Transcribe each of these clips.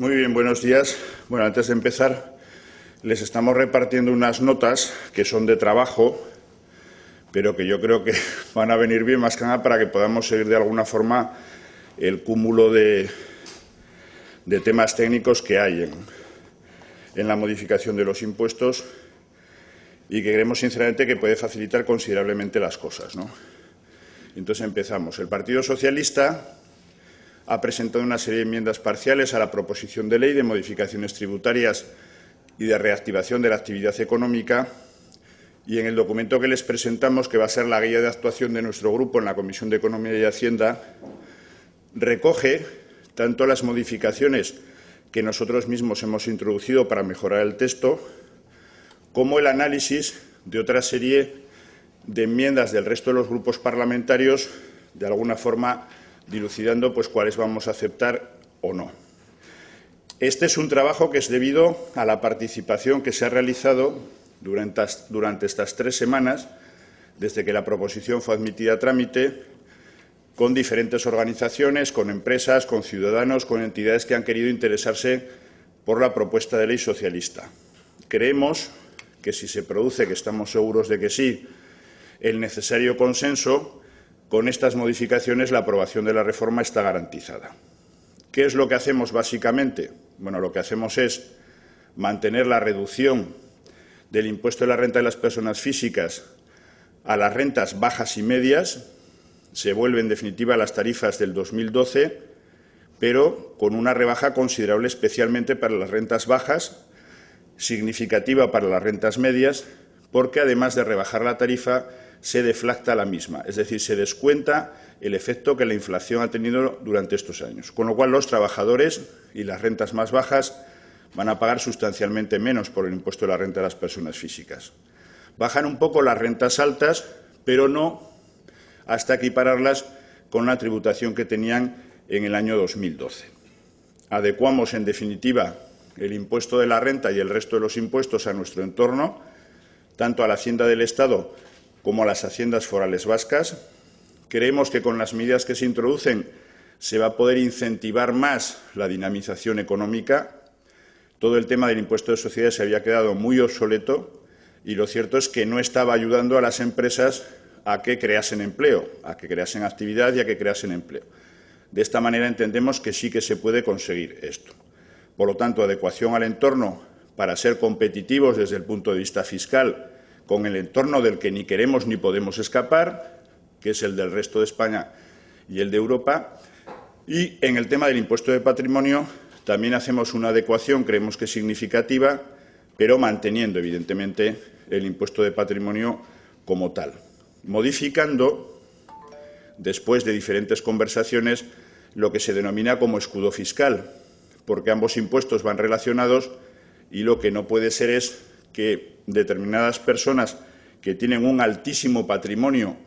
Muy bien, buenos días. Bueno, antes de empezar, les estamos repartiendo unas notas que son de trabajo, pero que yo creo que van a venir bien más que nada para que podamos seguir de alguna forma el cúmulo de temas técnicos que hay en la modificación de los impuestos y que creemos sinceramente que puede facilitar considerablemente las cosas, ¿no? Entonces empezamos. El Partido Socialista ha presentado una serie de enmiendas parciales a la proposición de ley de modificaciones tributarias y de reactivación de la actividad económica, y en el documento que les presentamos, que va a ser la guía de actuación de nuestro grupo en la Comisión de Economía y Hacienda, recoge tanto las modificaciones que nosotros mismos hemos introducido para mejorar el texto, como el análisis de otra serie de enmiendas del resto de los grupos parlamentarios, de alguna forma dilucidando cuáles vamos a aceptar o no. Este es un trabajo que es debido a la participación que se ha realizado durante estas 3 semanas, desde que la proposición fue admitida a trámite, con diferentes organizaciones, con empresas, con ciudadanos, con entidades que han querido interesarse por la propuesta de ley socialista. Creemos que si se produce, que estamos seguros de que sí, el necesario consenso, con estas modificaciones la aprobación de la reforma está garantizada. ¿Qué es lo que hacemos básicamente? Bueno, lo que hacemos es mantener la reducción del impuesto de la renta de las personas físicas a las rentas bajas y medias. Se vuelven en definitiva las tarifas del 2012, pero con una rebaja considerable especialmente para las rentas bajas, significativa para las rentas medias, porque además de rebajar la tarifa, se deflacta la misma, es decir, se descuenta el efecto que la inflación ha tenido durante estos años. Con lo cual, los trabajadores y las rentas más bajas van a pagar sustancialmente menos por el impuesto de la renta de las personas físicas. Bajan un poco las rentas altas, pero no hasta equipararlas con la tributación que tenían en el año 2012. Adecuamos, en definitiva, el impuesto de la renta y el resto de los impuestos a nuestro entorno, tanto a la Hacienda del Estado como a las haciendas forales vascas. Creemos que con las medidas que se introducen se va a poder incentivar más la dinamización económica. Todo el tema del impuesto de sociedades se había quedado muy obsoleto y lo cierto es que no estaba ayudando a las empresas a que creasen empleo, a que creasen actividad y a que creasen empleo. De esta manera entendemos que sí que se puede conseguir esto. Por lo tanto, adecuación al entorno para ser competitivos desde el punto de vista fiscal con el entorno del que ni queremos ni podemos escapar, que es el del resto de España y el de Europa. Y en el tema del impuesto de patrimonio también hacemos una adecuación, creemos que significativa, pero manteniendo, evidentemente, el impuesto de patrimonio como tal, modificando, después de diferentes conversaciones, lo que se denomina como escudo fiscal, porque ambos impuestos van relacionados y lo que no puede ser es que determinadas personas que tienen un altísimo patrimonio,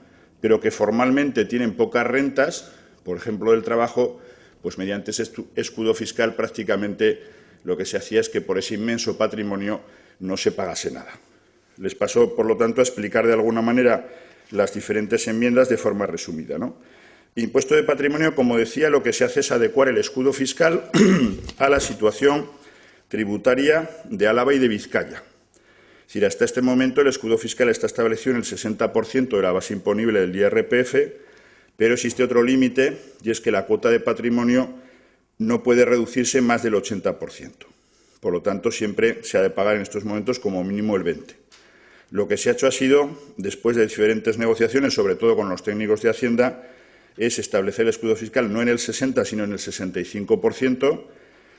pero que formalmente tienen pocas rentas, por ejemplo, del trabajo, pues mediante ese escudo fiscal prácticamente lo que se hacía es que por ese inmenso patrimonio no se pagase nada. Les paso, por lo tanto, a explicar de alguna manera las diferentes enmiendas de forma resumida, ¿no? Impuesto de patrimonio, como decía, lo que se hace es adecuar el escudo fiscal a la situación tributaria de Álava y de Vizcaya. Es decir, hasta este momento el escudo fiscal está establecido en el 60% de la base imponible del IRPF, pero existe otro límite, y es que la cuota de patrimonio no puede reducirse más del 80%. Por lo tanto, siempre se ha de pagar en estos momentos como mínimo el 20%. Lo que se ha hecho ha sido, después de diferentes negociaciones, sobre todo con los técnicos de Hacienda, es establecer el escudo fiscal no en el 60%, sino en el 65%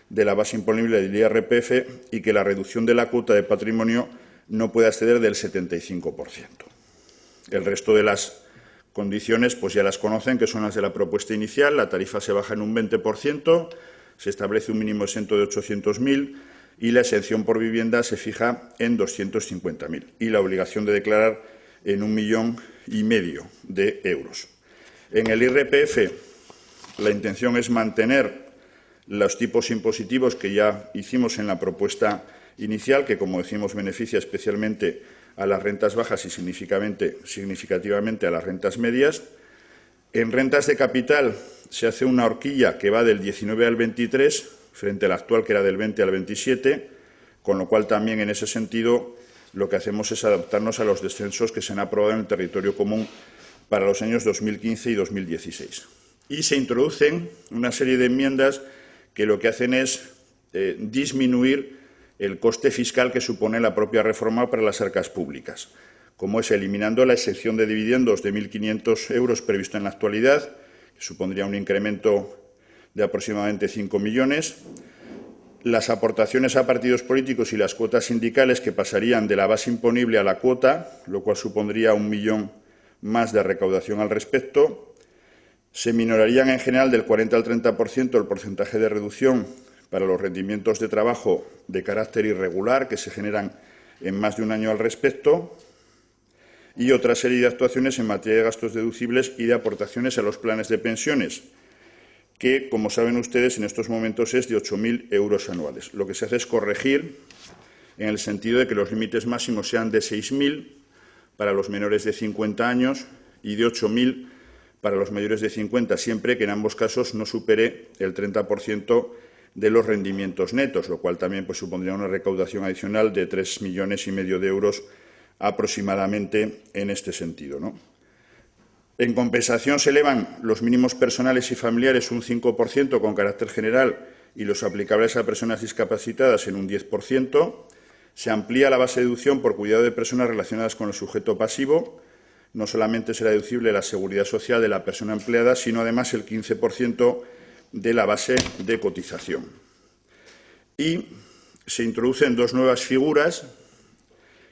de la base imponible del IRPF y que la reducción de la cuota de patrimonio no puede exceder del 75%. El resto de las condiciones pues ya las conocen, que son las de la propuesta inicial. La tarifa se baja en un 20%, se establece un mínimo exento de 800.000 y la exención por vivienda se fija en 250.000 y la obligación de declarar en 1,5 millones de euros. En el IRPF la intención es mantener los tipos impositivos que ya hicimos en la propuesta inicial, que, como decimos, beneficia especialmente a las rentas bajas y significativamente a las rentas medias. En rentas de capital se hace una horquilla que va del 19 al 23, frente al actual, que era del 20 al 27, con lo cual también en ese sentido lo que hacemos es adaptarnos a los descensos que se han aprobado en el territorio común para los años 2015 y 2016. Y se introducen una serie de enmiendas que lo que hacen es disminuir el coste fiscal que supone la propia reforma para las arcas públicas, como es eliminando la exención de dividendos de 1.500 euros prevista en la actualidad, que supondría un incremento de aproximadamente 5 millones, las aportaciones a partidos políticos y las cuotas sindicales que pasarían de la base imponible a la cuota, lo cual supondría 1 millón más de recaudación al respecto. Se minorarían en general del 40 al 30% el porcentaje de reducción para los rendimientos de trabajo de carácter irregular que se generan en más de un año al respecto, y otra serie de actuaciones en materia de gastos deducibles y de aportaciones a los planes de pensiones, que, como saben ustedes, en estos momentos es de 8.000 euros anuales. Lo que se hace es corregir en el sentido de que los límites máximos sean de 6.000 para los menores de 50 años y de 8.000 para los mayores de 50, siempre que en ambos casos no supere el 30% de los rendimientos netos, lo cual también supondría una recaudación adicional de 3,5 millones de euros aproximadamente en este sentido, ¿no? En compensación se elevan los mínimos personales y familiares un 5% con carácter general y los aplicables a personas discapacitadas en un 10%. Se amplía la base de deducción por cuidado de personas relacionadas con el sujeto pasivo. No solamente será deducible la seguridad social de la persona empleada, sino además el 15% de la base de cotización. Y se introducen dos nuevas figuras,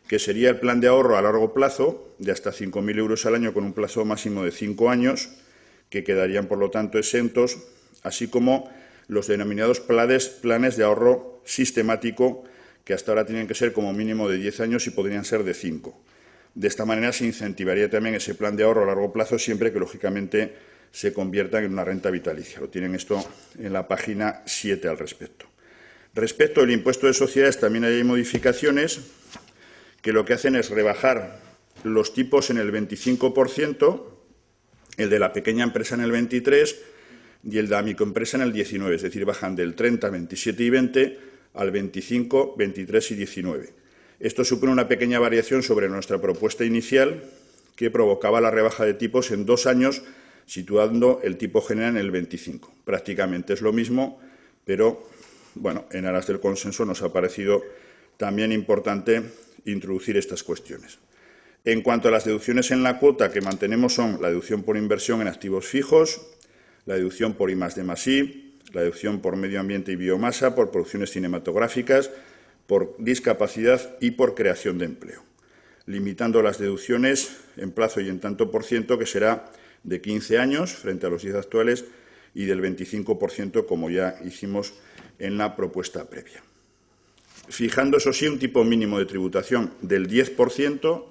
que sería el plan de ahorro a largo plazo, de hasta 5.000 euros al año con un plazo máximo de 5 años, que quedarían, por lo tanto, exentos, así como los denominados planes de ahorro sistemático, que hasta ahora tienen que ser como mínimo de 10 años y podrían ser de 5. De esta manera se incentivaría también ese plan de ahorro a largo plazo, siempre que, lógicamente, se convierta en una renta vitalicia. Lo tienen esto en la página 7 al respecto. Respecto al impuesto de sociedades, también hay modificaciones que lo que hacen es rebajar los tipos en el 25%, el de la pequeña empresa en el 23% y el de la microempresa en el 19%, es decir, bajan del 30, 27 y 20 al 25, 23 y 19. Esto supone una pequeña variación sobre nuestra propuesta inicial, que provocaba la rebaja de tipos en 2 años, situando el tipo general en el 25. Prácticamente es lo mismo, pero, bueno, en aras del consenso nos ha parecido también importante introducir estas cuestiones. En cuanto a las deducciones en la cuota, que mantenemos son la deducción por inversión en activos fijos, la deducción por I+D+I, la deducción por medio ambiente y biomasa, por producciones cinematográficas, por discapacidad y por creación de empleo, limitando las deducciones en plazo y en tanto por ciento, que será de 15 años frente a los 10 actuales y del 25%, como ya hicimos en la propuesta previa. Fijando, eso sí, un tipo mínimo de tributación del 10%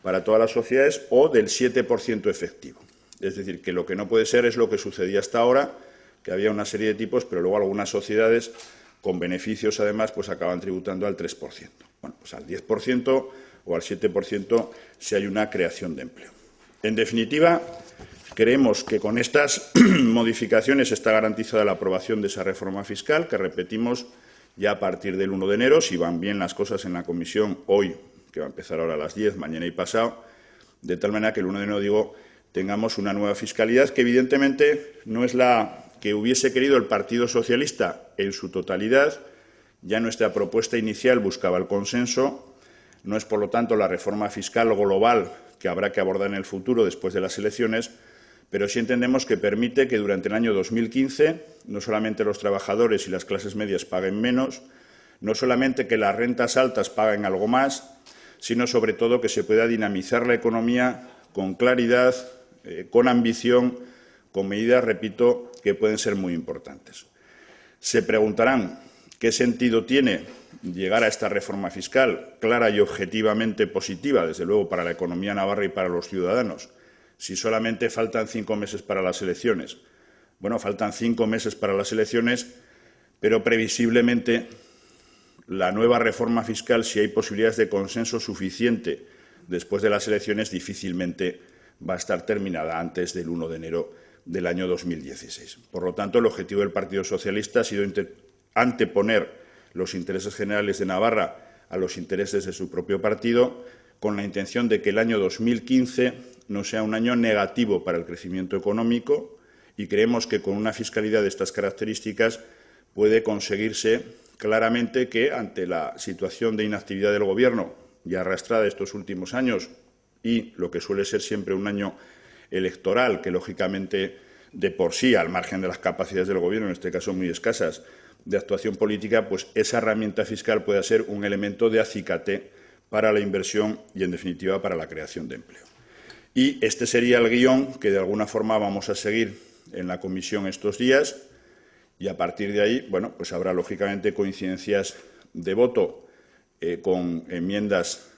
para todas las sociedades o del 7% efectivo. Es decir, que lo que no puede ser es lo que sucedía hasta ahora, que había una serie de tipos, pero luego algunas sociedades con beneficios, además, pues acaban tributando al 3%. Bueno, pues al 10% o al 7% si hay una creación de empleo. En definitiva, creemos que con estas modificaciones está garantizada la aprobación de esa reforma fiscal, que repetimos, ya a partir del 1 de enero, si van bien las cosas en la comisión hoy, que va a empezar ahora a las 10, mañana y pasado, de tal manera que el 1 de enero, tengamos una nueva fiscalidad que, evidentemente, no es la que hubiese querido el Partido Socialista en su totalidad. Ya nuestra propuesta inicial buscaba el consenso. No es, por lo tanto, la reforma fiscal global que habrá que abordar en el futuro después de las elecciones, pero sí entendemos que permite que durante el año 2015 no solamente los trabajadores y las clases medias paguen menos, no solamente que las rentas altas paguen algo más, sino sobre todo que se pueda dinamizar la economía con claridad, con ambición, con medidas, repito, que pueden ser muy importantes. Se preguntarán qué sentido tiene llegar a esta reforma fiscal clara y objetivamente positiva, desde luego, para la economía navarra y para los ciudadanos, si solamente faltan 5 meses para las elecciones. Bueno, faltan 5 meses para las elecciones, pero previsiblemente la nueva reforma fiscal, si hay posibilidades de consenso suficiente después de las elecciones, difícilmente va a estar terminada antes del 1 de enero del año 2016. Por lo tanto, el objetivo del Partido Socialista ha sido anteponer los intereses generales de Navarra a los intereses de su propio partido, con la intención de que el año 2015 no sea un año negativo para el crecimiento económico, y creemos que con una fiscalidad de estas características puede conseguirse claramente que, ante la situación de inactividad del Gobierno ya arrastrada estos últimos años y lo que suele ser siempre un año electoral, que lógicamente de por sí, al margen de las capacidades del Gobierno, en este caso muy escasas, de actuación política, pues esa herramienta fiscal pueda ser un elemento de acicate para la inversión y, en definitiva, para la creación de empleo. Y este sería el guión que, de alguna forma, vamos a seguir en la comisión estos días, y a partir de ahí, bueno, pues habrá, lógicamente, coincidencias de voto con enmiendas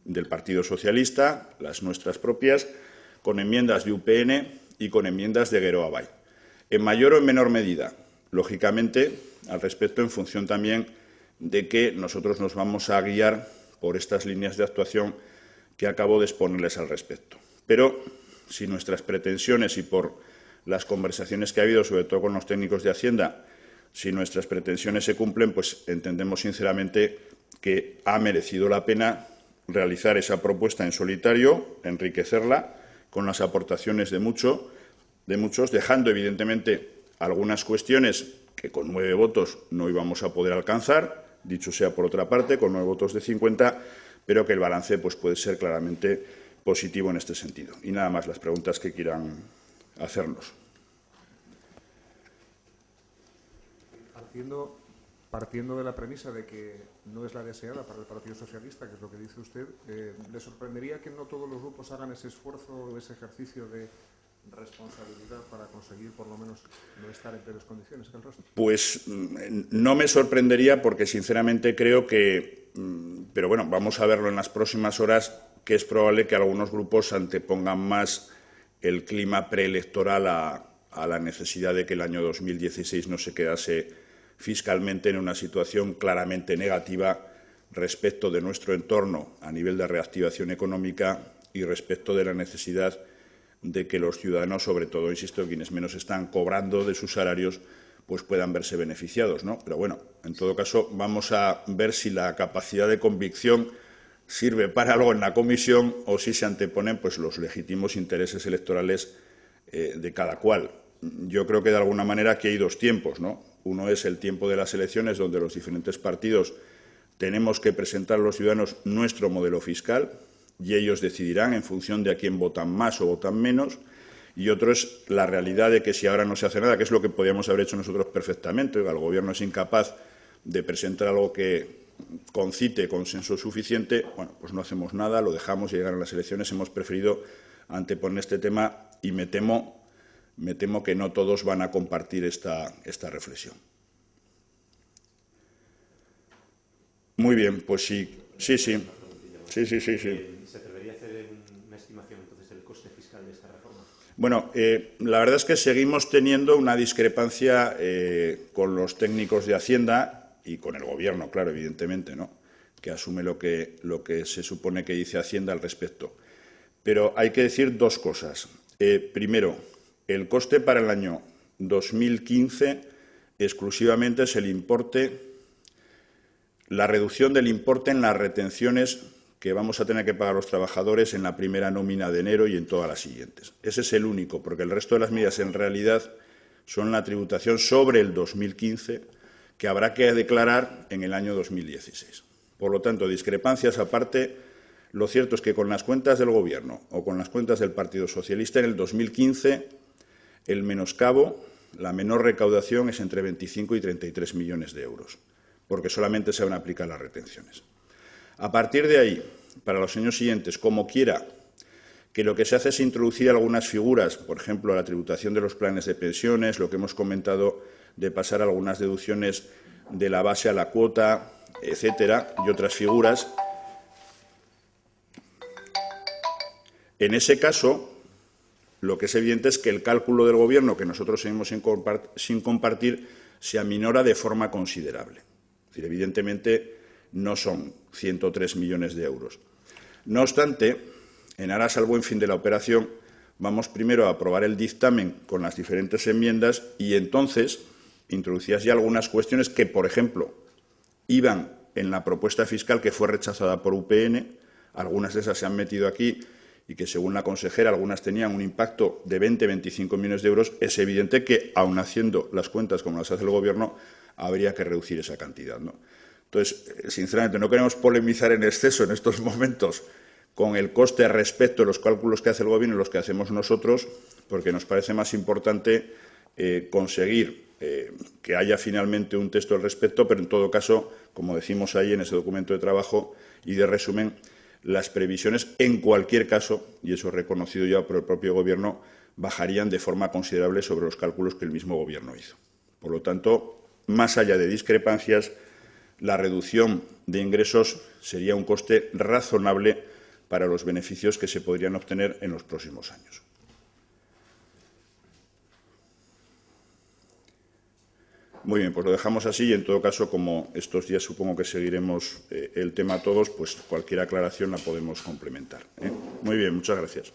del Partido Socialista, las nuestras propias, con enmiendas de UPN y con enmiendas de Geroa Bai. En mayor o en menor medida, lógicamente, al respecto, en función también de que nosotros nos vamos a guiar por estas líneas de actuación que acabo de exponerles al respecto. Pero si nuestras pretensiones, y por las conversaciones que ha habido, sobre todo con los técnicos de Hacienda, si nuestras pretensiones se cumplen, pues entendemos sinceramente que ha merecido la pena realizar esa propuesta en solitario, enriquecerla con las aportaciones de muchos, dejando evidentemente algunas cuestiones que con 9 votos no íbamos a poder alcanzar, dicho sea por otra parte, con 9 votos de 50, pero que el balance pues, puede ser claramente positivo en este sentido. Y nada más, las preguntas que quieran hacernos. Partiendo de la premisa de que no es la deseada para el Partido Socialista, que es lo que dice usted, ¿le sorprendería que no todos los grupos hagan ese esfuerzo, ese ejercicio de responsabilidad para conseguir, por lo menos, no estar en peores condiciones que el resto? Pues no me sorprendería, porque sinceramente creo que, pero bueno, vamos a verlo en las próximas horas, que es probable que algunos grupos antepongan más el clima preelectoral a la necesidad de que el año 2016 no se quedase fiscalmente en una situación claramente negativa respecto de nuestro entorno a nivel de reactivación económica y respecto de la necesidad de que los ciudadanos, sobre todo, insisto, quienes menos están cobrando de sus salarios, pues puedan verse beneficiados, ¿no? Pero bueno, en todo caso, vamos a ver si la capacidad de convicción sirve para algo en la comisión o si se anteponen pues, los legítimos intereses electorales de cada cual. Yo creo que, de alguna manera, aquí hay dos tiempos, ¿no? Uno es el tiempo de las elecciones, donde los diferentes partidos tenemos que presentar a los ciudadanos nuestro modelo fiscal y ellos decidirán en función de a quién votan más o votan menos. Y otro es la realidad de que si ahora no se hace nada, que es lo que podíamos haber hecho nosotros perfectamente, el Gobierno es incapaz de presentar algo que concite consenso suficiente, bueno, pues no hacemos nada, lo dejamos y llegan las elecciones. Hemos preferido anteponer este tema y me temo que no todos van a compartir esta reflexión. Muy bien, pues sí. ¿Se atrevería a hacer una estimación entonces del coste fiscal de esta reforma? Bueno, la verdad es que seguimos teniendo una discrepancia con los técnicos de Hacienda y con el Gobierno, claro, evidentemente, ¿no?, que asume lo que se supone que dice Hacienda al respecto. Pero hay que decir dos cosas. Primero, el coste para el año 2015 exclusivamente es el importe, la reducción del importe en las retenciones que vamos a tener que pagar los trabajadores en la primera nómina de enero y en todas las siguientes. Ese es el único, porque el resto de las medidas en realidad son la tributación sobre el 2015 que habrá que declarar en el año 2016. Por lo tanto, discrepancias aparte, lo cierto es que con las cuentas del Gobierno o con las cuentas del Partido Socialista en el 2015 el menoscabo, la menor recaudación es entre 25 y 33 millones de euros, porque solamente se van a aplicar las retenciones. A partir de ahí, para los años siguientes, como quiera, que lo que se hace es introducir algunas figuras, por ejemplo, la tributación de los planes de pensiones, lo que hemos comentado de pasar algunas deducciones de la base a la cuota, etcétera, y otras figuras. En ese caso, lo que es evidente es que el cálculo del Gobierno, que nosotros seguimos sin compartir, se aminora de forma considerable. Es decir, evidentemente, no son 103 millones de euros. No obstante, en aras al buen fin de la operación, vamos primero a aprobar el dictamen con las diferentes enmiendas y entonces, introducidas ya algunas cuestiones que, por ejemplo, iban en la propuesta fiscal que fue rechazada por UPN. Algunas de esas se han metido aquí y que, según la consejera, algunas tenían un impacto de 20-25 millones de euros. Es evidente que, aun haciendo las cuentas como las hace el Gobierno, habría que reducir esa cantidad, ¿no? Entonces, sinceramente, no queremos polemizar en exceso en estos momentos con el coste respecto de los cálculos que hace el Gobierno y los que hacemos nosotros, porque nos parece más importante conseguir que haya finalmente un texto al respecto, pero en todo caso, como decimos ahí en ese documento de trabajo y de resumen, las previsiones, en cualquier caso, y eso es reconocido ya por el propio Gobierno, bajarían de forma considerable sobre los cálculos que el mismo Gobierno hizo. Por lo tanto, más allá de discrepancias, la reducción de ingresos sería un coste razonable para los beneficios que se podrían obtener en los próximos años. Muy bien, pues lo dejamos así y, en todo caso, como estos días supongo que seguiremos el tema todos, pues cualquier aclaración la podemos complementar, ¿eh? Muy bien, muchas gracias.